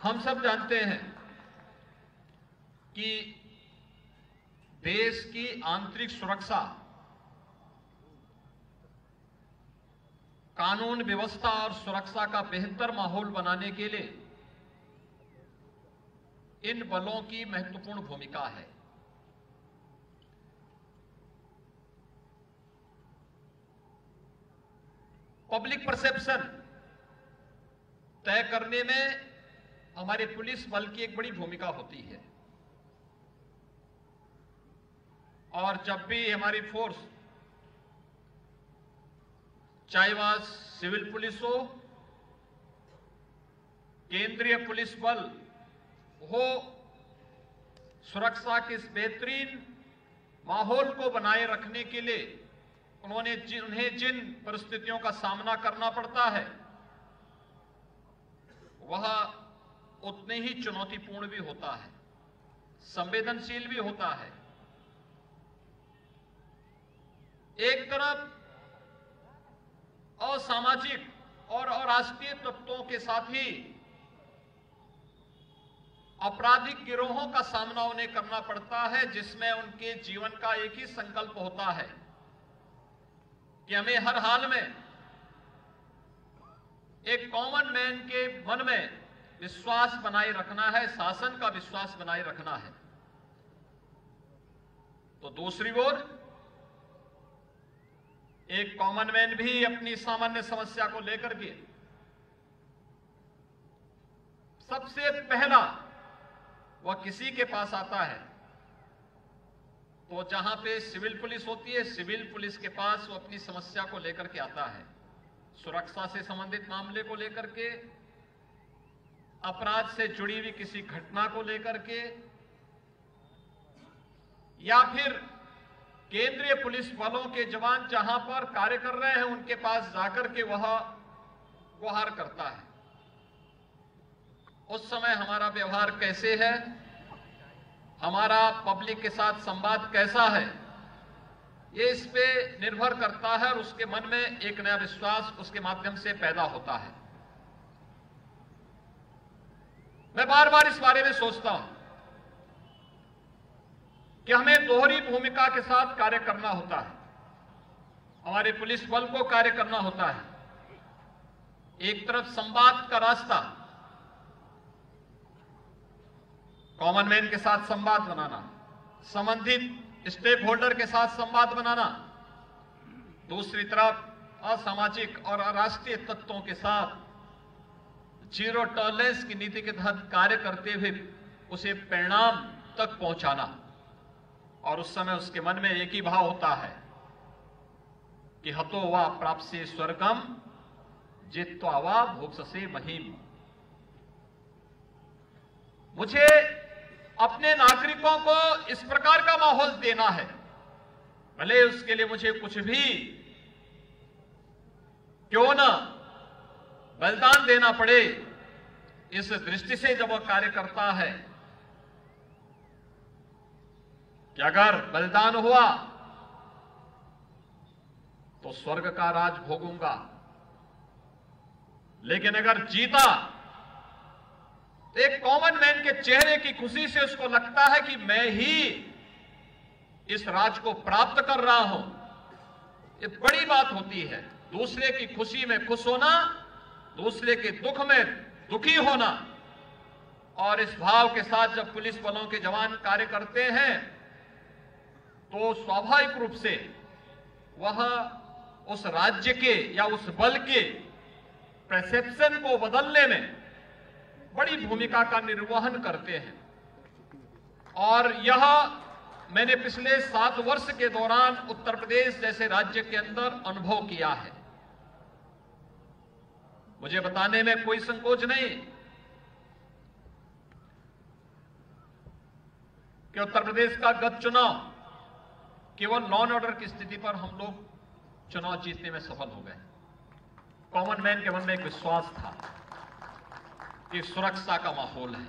हम सब जानते हैं कि देश की आंतरिक सुरक्षा, कानून व्यवस्था और सुरक्षा का बेहतर माहौल बनाने के लिए इन बलों की महत्वपूर्ण भूमिका है। पब्लिक परसेप्शन तय करने में हमारे पुलिस बल की एक बड़ी भूमिका होती है और जब भी हमारी फोर्स, चाहे वह सिविल पुलिस हो, केंद्रीय पुलिस बल हो, सुरक्षा के इस बेहतरीन माहौल को बनाए रखने के लिए उन्हें जिन परिस्थितियों का सामना करना पड़ता है वह उतने ही चुनौतीपूर्ण भी होता है, संवेदनशील भी होता है। एक तरफ असामाजिक और अराष्ट्रीय तत्वों के साथ ही आपराधिक गिरोहों का सामना उन्हें करना पड़ता है, जिसमें उनके जीवन का एक ही संकल्प होता है कि हमें हर हाल में एक कॉमन मैन के मन में विश्वास बनाए रखना है, शासन का विश्वास बनाए रखना है। तो दूसरी ओर एक कॉमन मैन भी अपनी सामान्य समस्या को लेकर के सबसे पहला वह किसी के पास आता है, तो जहां पे सिविल पुलिस होती है, सिविल पुलिस के पास वो अपनी समस्या को लेकर के आता है, सुरक्षा से संबंधित मामले को लेकर के, अपराध से जुड़ी हुई किसी घटना को लेकर के, या फिर केंद्रीय पुलिस बलों के जवान जहां पर कार्य कर रहे हैं उनके पास जाकर के वह गुहार करता है। उस समय हमारा व्यवहार कैसे है, हमारा पब्लिक के साथ संवाद कैसा है, ये इस पे निर्भर करता है और उसके मन में एक नया विश्वास उसके माध्यम से पैदा होता है। मैं बार बार इस बारे में सोचता हूं कि हमें दोहरी भूमिका के साथ कार्य करना होता है, हमारे पुलिस बल को कार्य करना होता है। एक तरफ संवाद का रास्ता, कॉमन मैन के साथ संवाद बनाना, संबंधित स्टेक होल्डर के साथ संवाद बनाना, दूसरी तरफ असामाजिक और अराष्ट्रीय तत्वों के साथ जीरो टॉलरेंस की नीति के तहत कार्य करते हुए उसे परिणाम तक पहुंचाना। और उस समय उसके मन में एक ही भाव होता है कि हतो वा प्राप्स्ये स्वर्गम जित्वा वा भोक्ष्यसे महीम। मुझे अपने नागरिकों को इस प्रकार का माहौल देना है, भले उसके लिए मुझे कुछ भी क्यों ना बलिदान देना पड़े। इस दृष्टि से जब वह कार्य करता है कि अगर बलिदान हुआ तो स्वर्ग का राज भोगूंगा, लेकिन अगर जीता तो एक कॉमन मैन के चेहरे की खुशी से उसको लगता है कि मैं ही इस राज को प्राप्त कर रहा हूं। ये बड़ी बात होती है, दूसरे की खुशी में खुश होना, दूसरे के दुख में दुखी होना। और इस भाव के साथ जब पुलिस बलों के जवान कार्य करते हैं तो स्वाभाविक रूप से वह उस राज्य के या उस बल के परसेप्शन को बदलने में बड़ी भूमिका का निर्वहन करते हैं। और यह मैंने पिछले 7 वर्ष के दौरान उत्तर प्रदेश जैसे राज्य के अंदर अनुभव किया है। मुझे बताने में कोई संकोच नहीं कि उत्तर प्रदेश का गत चुनाव केवल लॉ एंड ऑर्डर की स्थिति पर हम लोग चुनाव जीतने में सफल हो गए। कॉमन मैन के मन में एक विश्वास था कि सुरक्षा का माहौल है,